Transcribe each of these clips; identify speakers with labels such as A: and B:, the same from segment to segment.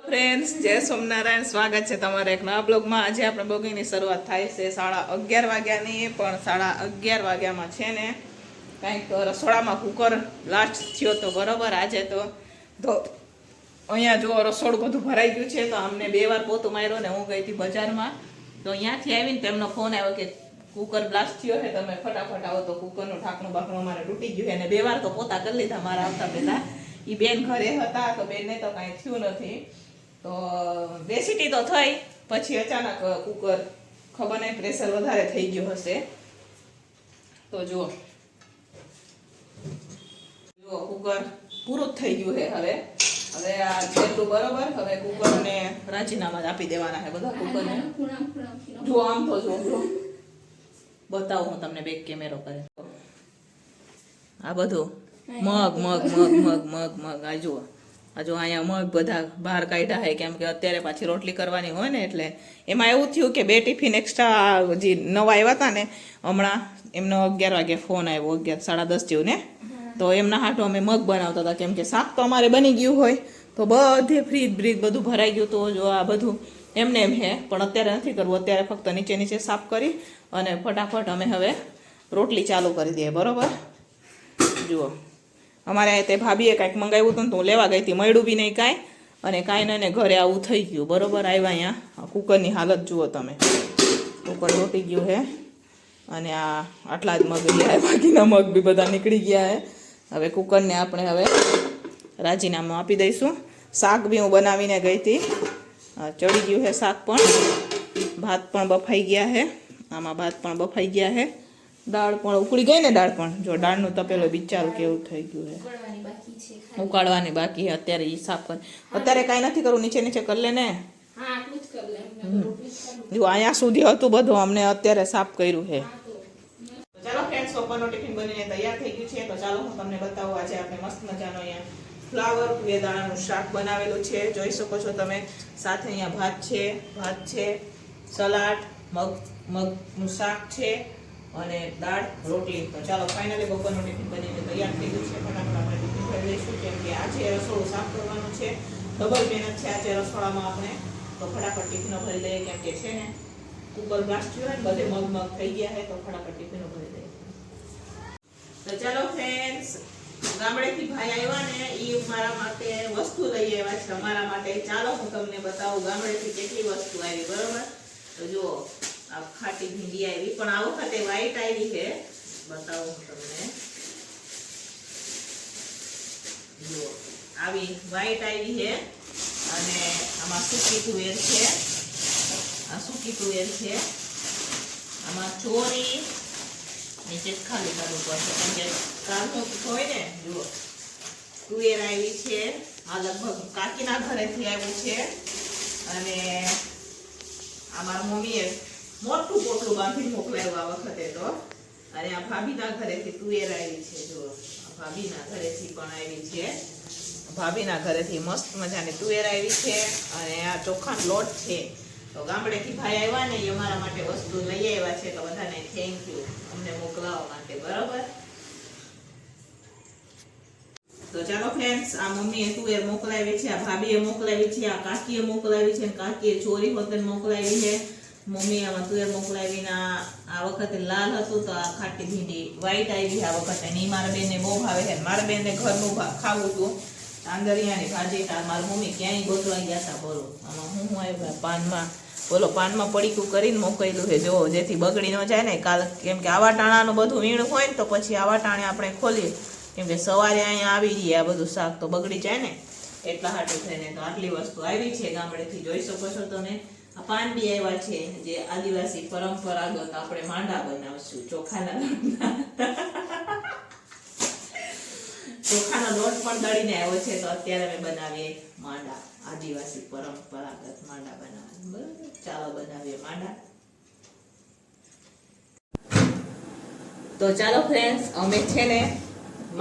A: Friends, જય સોમનારાયણ. સ્વાગત છે તમારા એક નવા બ્લોગમાં. આજે આપણે બ્લોગિંગની શરૂઆત થાય છે 11:30 વાગ્યાની, પણ 11:30 વાગ્યામાં છે ને કંઈક રસોડામાં કુકર બ્લાસ્ટ થયો તો બરોબર. આજે તો અહીંયા જો રસોડું બધું ભરાઈ ગયું છે, તો અમને 2 વાર પોતું માર્યો ને હું ગઈ હતી બજારમાં. તો અહીંયાથી આવીને તેમનો ફોન આવ્યો કે કુકર બ્લાસ્ટ થયો છે, તમે ફટાફટ આવો. તો કુકરનું ઢાંકણું બાકણું અમારે તૂટી ગયું છે અને 2 વાર તો પોતા કરી લીધા મારા આવતા પહેલા. એ બેન ઘરે હતા તો બેનને તો કાંઈ થયું નથી. તો 2 સીટી તો થઈ, પછી અચાનક કુકર ખબર નહીં પ્રેશર વધારે થઈ ગયું હશે. તો જુઓ કુકર પૂરું જ થઈ ગયું છે. હવે આ જેટલું બરોબર. હવે કુકરને રાજીનામા આપી દેવાના છે બધા કુકરને. જુઓ આમ તો જુઓ બતાવું હું તમને, બેક કેમેરો કરે. આ બધું મગ આ જુઓ. જો અહીંયા મગ બધા બહાર કાઢ્યા છે, કેમ કે અત્યારે પાછી રોટલી કરવાની હોય ને, એટલે એમાં એવું થયું કે 2 ટિફિન એક્સ્ટ્રા જે નવા આવ્યા હતા ને હમણાં, એમનો 11 વાગે ફોન આવ્યો, 11 સાડા 10 જેવું ને. તો એમના હાટો અમે મગ બનાવતા હતા, કેમ કે શાક તો અમારે બની ગયું હોય, તો બધે ફ્રીજ બ્રીજ બધું ભરાઈ ગયું. તો જો આ બધું એમને એમ છે, પણ અત્યારે નથી કરવું. અત્યારે ફક્ત નીચે સાફ કરી અને ફટાફટ અમે હવે રોટલી ચાલુ કરી દઈએ બરોબર. જુઓ અમારે તે ભાભીએ કાંઈક મંગાવ્યું હતું ને, તો હું લેવા ગઈ હતી, મળ્યું બી નહીં કાંઈ, અને કાંઈ નહીં, ઘરે આવું થઈ ગયું બરોબર. આવ્યા અહીંયા કુકરની હાલત જુઓ તમે, કુકર તૂટી ગયું છે. અને આ આટલા જ મગ રહ્યા, બાકીના મગ બી બધા નીકળી ગયા છે. હવે કુકરને આપણે હવે રાજીનામું આપી દઈશું. શાક બી હું બનાવીને ગઈ હતી, ચડી ગયું છે શાક પણ. ભાત પણ બફાઈ ગયા છે, આમાં ભાત પણ બફાઈ ગયા છે. દાળ પણ ઉકળી ગઈ ને, દાળ પણ જો દાળનું તપેલું બિચારું કેવું થઈ ગયું છે, ઉકાળવાની બાકી છે. અત્યારે એ સાફ કરી, અત્યારે કાંઈ નથી કરવું, નીચે કરી લે ને. જો અહીંયા સુધી હતું બધું, અમને અત્યારે સાફ કર્યું છે. ચાલો ફ્રેન્ડ્સ, બપોરનો ટિફિન બનીને તૈયાર થઈ ગયું છે. તો ચાલો હું તમને બતાવું. આજે આપણે મસ્ત મજાનો અહીંયા ફ્લાવર દાણાનું શાક બનાવેલું છે, જોઈ શકો છો તમે. સાથે અહીંયા ભાત છે, સલાડ, મગનું શાક છે અને દાળ રોટલી. તો ચાલો ફાઇનલી બપોરનું ટિફિન બનીને તૈયાર થઈ ગયું છે. ફટાફટ આપણે ટિફિન ભરી લઈશું, કેમ કે આજે રસોડું સાફ કરવાનું છે. ડબલ મહેનત છે આજે રસોડામાં આપણે. તો ફટાફટ ટિફિનો ભરી લઈએ, કેમ કે છે ને કુકર બ્લાસ્ટ થયું ને, બધે મગ થઈ ગયા છે. તો ફટાફટ ટિફિનો ભરી લઈએ. તો ચાલો ફ્રેન્ડ્સ, ગામડેથી ભાઈ આવ્યા ને, એ મારા માટે વસ્તુ લઈ આવ્યા છે અમારા માટે. ચાલો હું તમને બતાવું ગામડેથી કેટલી વસ્તુ આવી બરોબર. તો જુઓ આ ખાટી ભીંડી આવી, પણ આ વખતે વ્હાઈટ આવી છે. બતાવું હું તમને. જુઓ આવી વ્હાઈટ આવી છે, અને આમાં સૂકી તુવેર છે. આ સૂકી તુવેર છે. આમાં ચોરી નીચે ખાલી કરવું પડશે, કેમ કે કાળનું હોય ને. જુઓ તુવેર આવી છે. આ લગભગ કાકીના ઘરેથી આવ્યું છે. અને અમારા મમ્મીએ મોટું પોટલું બાંધીને મોકલાયું આ વખતે તો. અને આ ભાભીના ઘરેથી તુવેર આવી છે. જો આ ભાભીના ઘરેથી પણ આવી છે. ભાભીના ઘરેથી મસ્ત મજાની તુવેર આવી છે. અને આ ચોખાનો લોટ છે. તો ગામડેથી ભાઈ આવ્યા ને, એ અમારા માટે વસ્તુ લઈ આવ્યા છે. તો બધાને થેન્ક યુ અમને મોકલાવવા માટે બરાબર. તો ચાલો ફ્રેન્ડ્સ, આ મમ્મીએ તુવેર મોકલાવી છે, આ ભાભીએ મોકલાવી છે, આ કાકીએ મોકલાવી છે, કાકીએ ચોરી હોતન મોકલાવી છે. મમ્મી આમાં તુવેર મોકલાવીને આ વખતે લાલ હતું, તો આ ખાટી ભીંડી વ્હાઈટ આવી આ વખતે. અને મારા બેનને બહુ ભાવે છે. મારા બેનને ઘરનું ખાવું હતું, આંદરિયાની ભાજી. મારી મમ્મી ક્યાંય ગોતવા ગયા હતા બોલો. આમાં હું આવ્યા પાનમાં, બોલો પાનમાં પડીકું કરીને મોકલેલું છે. જો જેથી બગડી ન જાય ને કાલ, કેમ કે આવા ટાણાનું બધું વીણ હોય ને, તો પછી આવા ટાણે આપણે ખોલીએ, કેમ કે સવારે અહીંયા આવી જઈએ આ બધું શાક તો બગડી જાય ને, એટલા હાટું થઈને. તો આટલી વસ્તુ આવી છે ગામડેથી, જોઈ શકો છો તમે. આ પાન બી આવ્યા છે, જે આદિવાસી પરંપરાગત આપણે માંડા બનાવશું ચોખાના ચોખાનો લોટ પણ દળીને આવ્યો છે. તો અત્યારે અમે બનાવીએ માંડા, આદિવાસી પરંપરાગત માંડા બનાવવાનું બરાબર. ચાલો બનાવીએ માંડા. તો ચાલો ફ્રેન્ડ્સ, અમે છે ને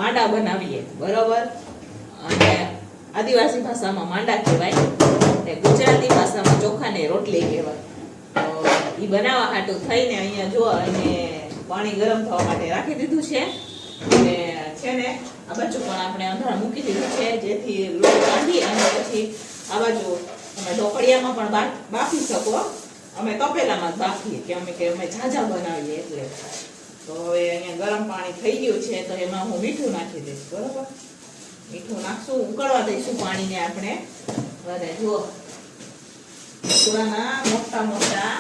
A: માંડા બનાવીએ બરોબર. અને આદિવાસી ભાષામાં માંડા કહેવાય, ને ગુજરાતી ભાષામાં ચોખાને રોટલી કહેવાય. તો એ બનાવવા હાટું થઈને અહીંયા જો અને પાણી ગરમ થવા માટે રાખી દીધું છે. અને છે ને આ બાજુ પણ આપણે અંધારા મૂકી દીધું છે, જેથી લોટ બાંધી અને પછી આ બાજુ તમે ઢોકળિયામાં પણ બાફી શકો. અમે તપેલામાં જ બાફીએ કે અમે ઝાઝા બનાવીએ એટલે. તો હવે અહીંયા ગરમ પાણી થઈ ગયું છે તો એમાં હું મીઠું નાખી દઈશ. બરોબર, મીઠું નાખશું, ઉકળવા દઈશું પાણીને આપણે. અને જુઓ પુરાના મોટા મોટા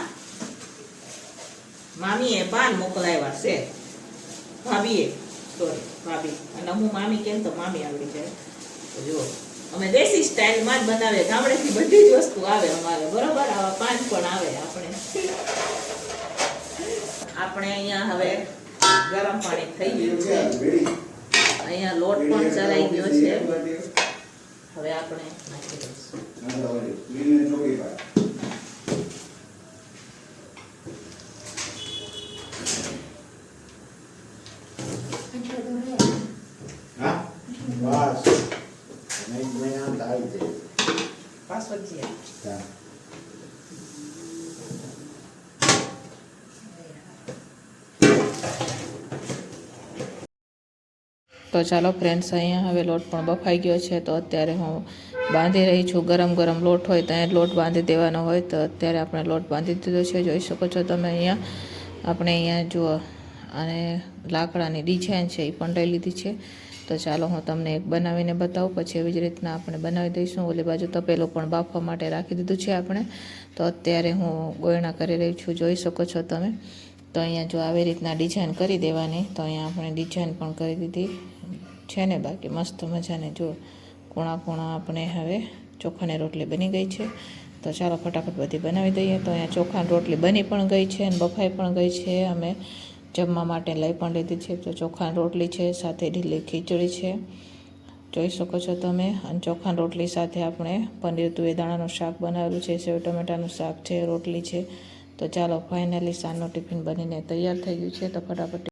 A: મામીએ પાન મોકલાવ્યા છે. ભાભી અને હું મામી કેમ તો મામી આવડી જાય. તો જુઓ અમે દેશી સ્ટાઇલમાં જ બનાવીએ. ગામડેથી બધી જ વસ્તુ આવે અમારે. બરોબર, આવા પાન પણ આવે આપણે અહીંયા હવે ગરમ પાણી થઈ ગયું છે. અહીંયા લોટ પણ ચલાઈ ગયો છે. હવે આપણે નાખી દઈશું. તો ચાલો ફ્રેન્ડ્સ, અહીંયા હવે લોટ પણ બફાઈ ગયો છે. તો અત્યારે હું બાંધી રહી છું. ગરમ ગરમ લોટ હોય ત્યાં લોટ બાંધી દેવાનો હોય. તો અત્યારે આપણે લોટ બાંધી દીધો છે. જોઈ શકો છો તમે અહીંયા. આપણે અહીંયા જુઓ અને લાકડાની ડિઝાઇન છે એ પણ લઈ લીધી છે. તો ચાલો હું તમને એક બનાવીને બતાવું, પછી એવી જ રીતના આપણે બનાવી દઈશું. ઓલી બાજુ તપેલું પણ બાફવા માટે રાખી દીધું છે આપણે. તો અત્યારે હું ગોયણા કરી રહી છું, જોઈ શકો છો તમે. તો અહીંયા જો આવી રીતના ડિઝાઇન કરી દેવાની. તો અહીંયા આપણે ડિઝાઇન પણ કરી દીધી છે ને. બાકી મસ્ત મજાને જો કૂણા કૂણા આપણે હવે ચોખાની રોટલી બની ગઈ છે. તો ચાલો ફટાફટ બધી બનાવી દઈએ. તો અહીંયા ચોખાની રોટલી બની પણ ગઈ છે અને બફાઈ પણ ગઈ છે. અમે જમવા માટે લઈ પણ લીધી છે. તો ચોખાની રોટલી છે, સાથે ઢીલી ખીચડી છે, જોઈ શકો છો તમે. અને ચોખાની રોટલી સાથે આપણે પનીર તુવેરદાણાનું શાક બનાવેલું છે, સેવ ટમેટાનું શાક છે, રોટલી છે. તો ચાલો ફાઇનલી સાંજનું ટિફિન બનીને તૈયાર થઈ ગયું છે. તો ફટાફટ